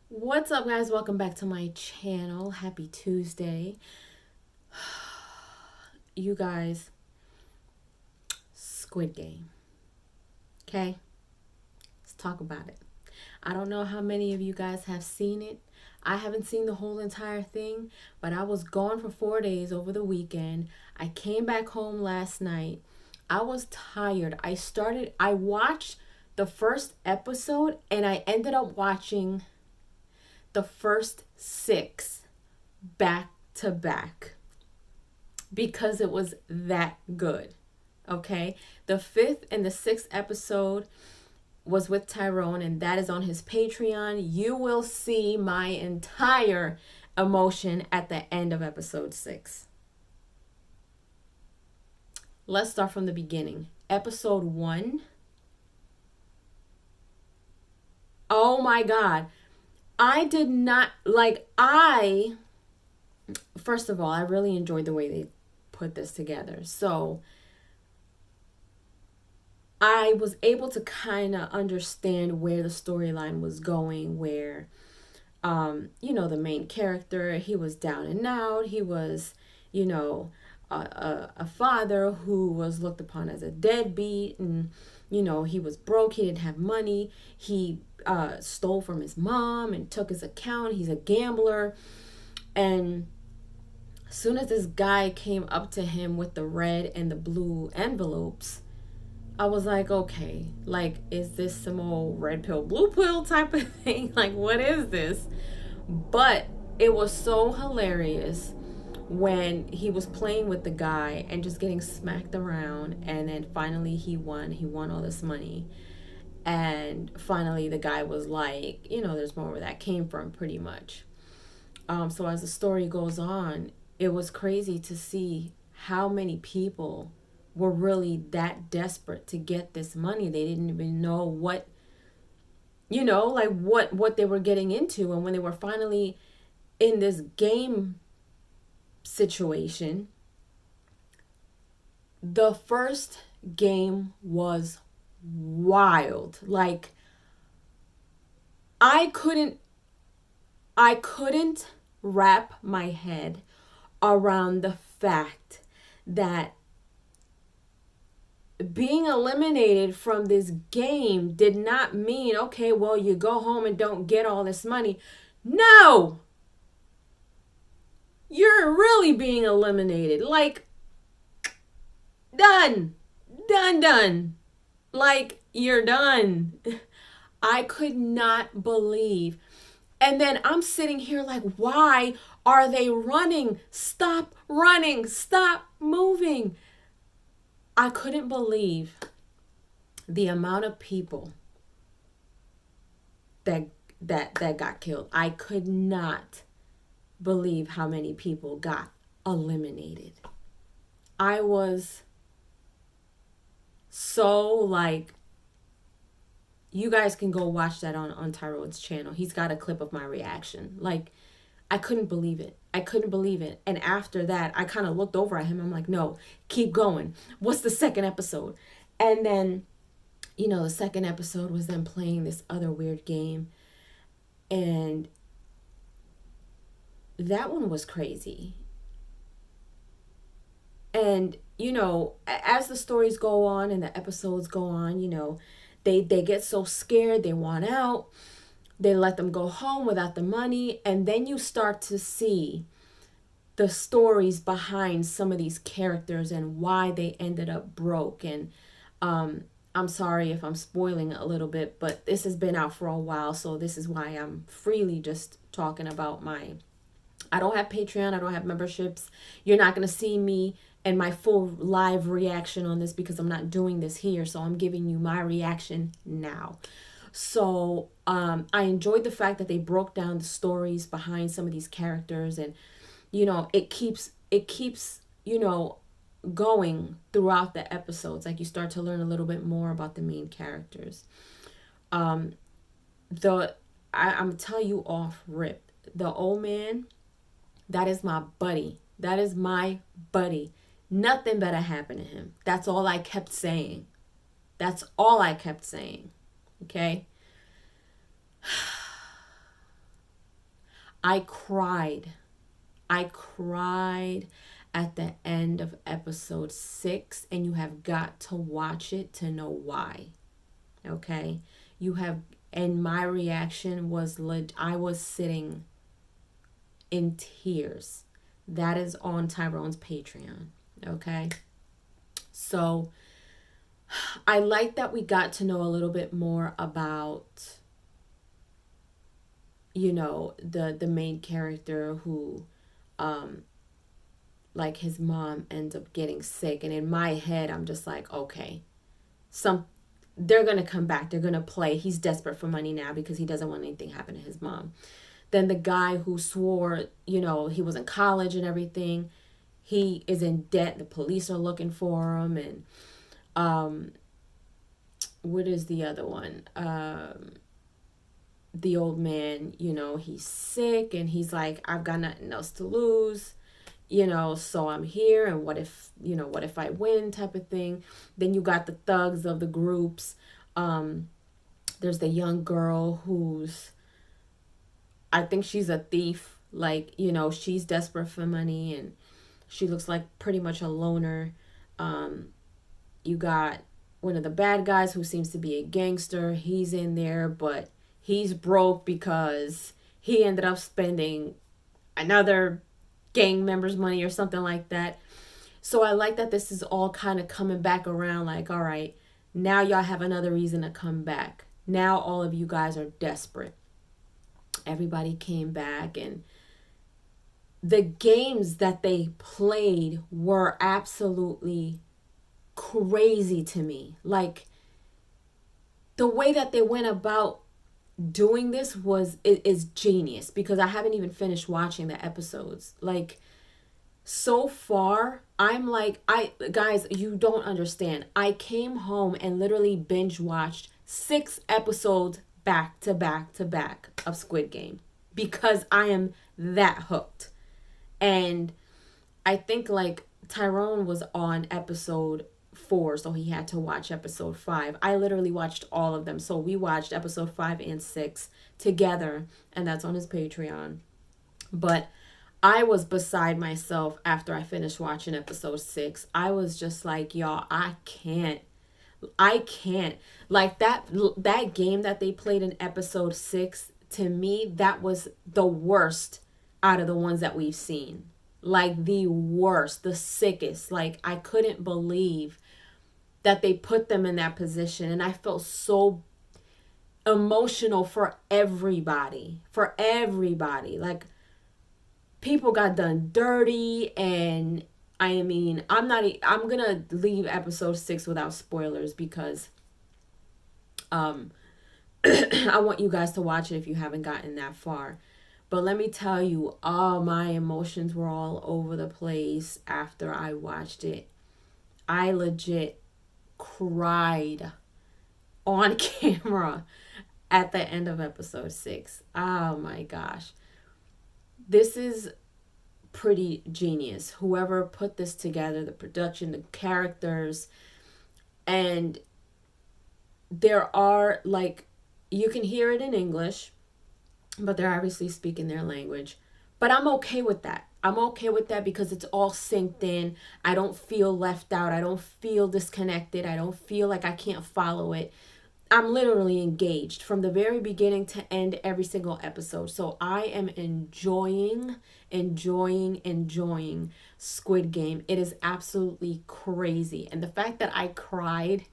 What's up, guys? Welcome back to my channel. Happy Tuesday. You guys, Squid Game. Okay? Let's talk about it. I don't know how many of you guys have seen it. I haven't seen the whole entire thing, but I was gone for 4 days over the weekend. I came back home last night. I was tired. I watched the first episode and I ended up watching the first six back to back because it was that good. Okay. The fifth and the sixth episode was with Tyrone, and that is on his Patreon. You will see my entire emotion at the end of episode 6. Let's start from the beginning. Episode 1. Oh my God. I did not first of all, I really enjoyed the way they put this together. So I was able to kind of understand where the storyline was going, where the main character, he was down and out. He was, you know, a father who was looked upon as a deadbeat, and he was broke. He didn't have money. He stole from his mom and took his account. He's a gambler. And as soon as this guy came up to him with the red and the blue envelopes, I was like, okay, like, is this some old red pill, blue pill type of thing? Like, what is this? But it was so hilarious when he was playing with the guy and just getting smacked around. And then finally he won. He won all this money. And finally the guy was like, there's more where that came from, pretty much. So as the story goes on, it was crazy to see how many people were really that desperate to get this money. They didn't even know what, what they were getting into. And when they were finally in this game situation, the first game was wild. Like, I couldn't wrap my head around the fact that being eliminated from this game did not mean, okay, well, you go home and don't get all this money. No! You're really being eliminated. Like, done. Done. Like, you're done. I could not believe. And then I'm sitting here like, why are they running? Stop running. Stop moving. I couldn't believe the amount of people that got killed. I could not believe how many people got eliminated. I was so like, you guys can go watch that on Tyrone's channel. He's got a clip of my reaction. Like, I couldn't believe it. I couldn't believe it. And after that, I kind of looked over at him. I'm like, no, keep going. What's the second episode? And then, the second episode was them playing this other weird game. And that one was crazy. And, as the stories go on and the episodes go on, they get so scared. They want out. They let them go home without the money. And then you start to see the stories behind some of these characters and why they ended up broke. And I'm sorry if I'm spoiling a little bit, but this has been out for a while. So this is why I'm freely just talking about I don't have Patreon. I don't have memberships. You're not going to see me and my full live reaction on this because I'm not doing this here. So I'm giving you my reaction now. So I enjoyed the fact that they broke down the stories behind some of these characters, and it keeps going throughout the episodes. Like, you start to learn a little bit more about the main characters. I'm gonna tell you off rip, the old man, that is my buddy. That is my buddy. Nothing better happened to him. That's all I kept saying. That's all I kept saying. Okay. I cried. I cried at the end of episode 6, and you have got to watch it to know why. Okay? You have, and my reaction was, I was sitting in tears. That is on Tyrone's Patreon. Okay? So, I like that we got to know a little bit more about, the main character who, like, his mom ends up getting sick. And in my head, I'm just like, okay, they're going to come back. They're going to play. He's desperate for money now because he doesn't want anything happen to his mom. Then the guy who swore, he was in college and everything, he is in debt. The police are looking for him. And what is the other one? The old man, he's sick and he's like, I've got nothing else to lose, so I'm here. And what if I win, type of thing. Then you got the thugs of the groups. There's the young girl who's, I think she's a thief. Like, she's desperate for money and she looks like pretty much a loner. You got one of the bad guys who seems to be a gangster. He's in there, but he's broke because he ended up spending another gang member's money or something like that. So I like that this is all kind of coming back around, like, all right, now y'all have another reason to come back. Now all of you guys are desperate. Everybody came back, and the games that they played were absolutely crazy to me. Like, the way that they went about doing this is genius, because I haven't even finished watching the episodes. Like, so far, I'm like, guys, you don't understand. I came home and literally binge watched 6 episodes back to back to back of Squid Game because I am that hooked. And I think, like, Tyrone was on episode 4, so he had to watch episode 5. I literally watched all of them. So we watched episode 5 and 6 together, and that's on his Patreon. But I was beside myself after I finished watching episode 6. I was just like, y'all, I can't. Like, that game that they played in episode 6, to me, that was the worst out of the ones that we've seen. Like, the worst, the sickest. Like, I couldn't believe that they put them in that position. And I felt so emotional for everybody. Like, people got done dirty. And I mean, I'm going to leave episode 6 without spoilers because I want you guys to watch it if you haven't gotten that far. But let me tell you, all my emotions were all over the place after I watched it. I legit cried on camera at the end of episode 6. Oh my gosh. This is pretty genius. Whoever put this together, the production, the characters, and there are, like, you can hear it in English, but they're obviously speaking their language. But I'm okay with that. I'm okay with that because it's all synced in. I don't feel left out. I don't feel disconnected. I don't feel like I can't follow it. I'm literally engaged from the very beginning to end every single episode. So I am enjoying Squid Game. It is absolutely crazy. And the fact that I cried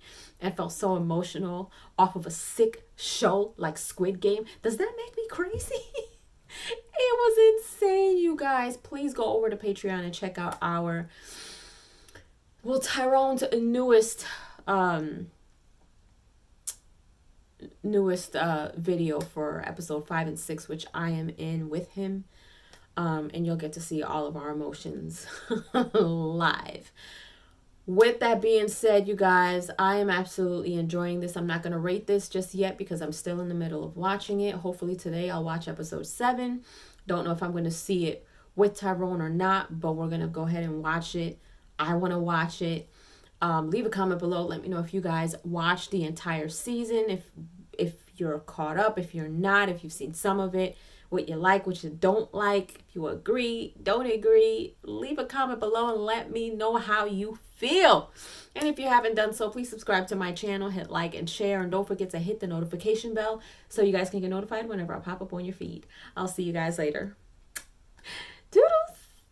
and felt so emotional off of a sick show like Squid Game, does that make me crazy? It was insane, you guys. Please go over to Patreon and check out Tyrone's newest video for episode 5 and 6, which I am in with him. And you'll get to see all of our emotions live. With that being said, you guys, I am absolutely enjoying this. I'm not going to rate this just yet because I'm still in the middle of watching it. Hopefully today I'll watch episode 7. Don't know if I'm going to see it with Tyrone or not, but we're going to go ahead and watch it. I want to watch it. Leave a comment below. Let me know if you guys watched the entire season. If you're caught up, if you're not, if you've seen some of it, what you like, what you don't like, if you agree, don't agree. Leave a comment below and let me know how you feel. And if you haven't done so, please subscribe to my channel, hit like and share, and don't forget to hit the notification bell so you guys can get notified whenever I pop up on your feed. I'll see you guys later. Doodles!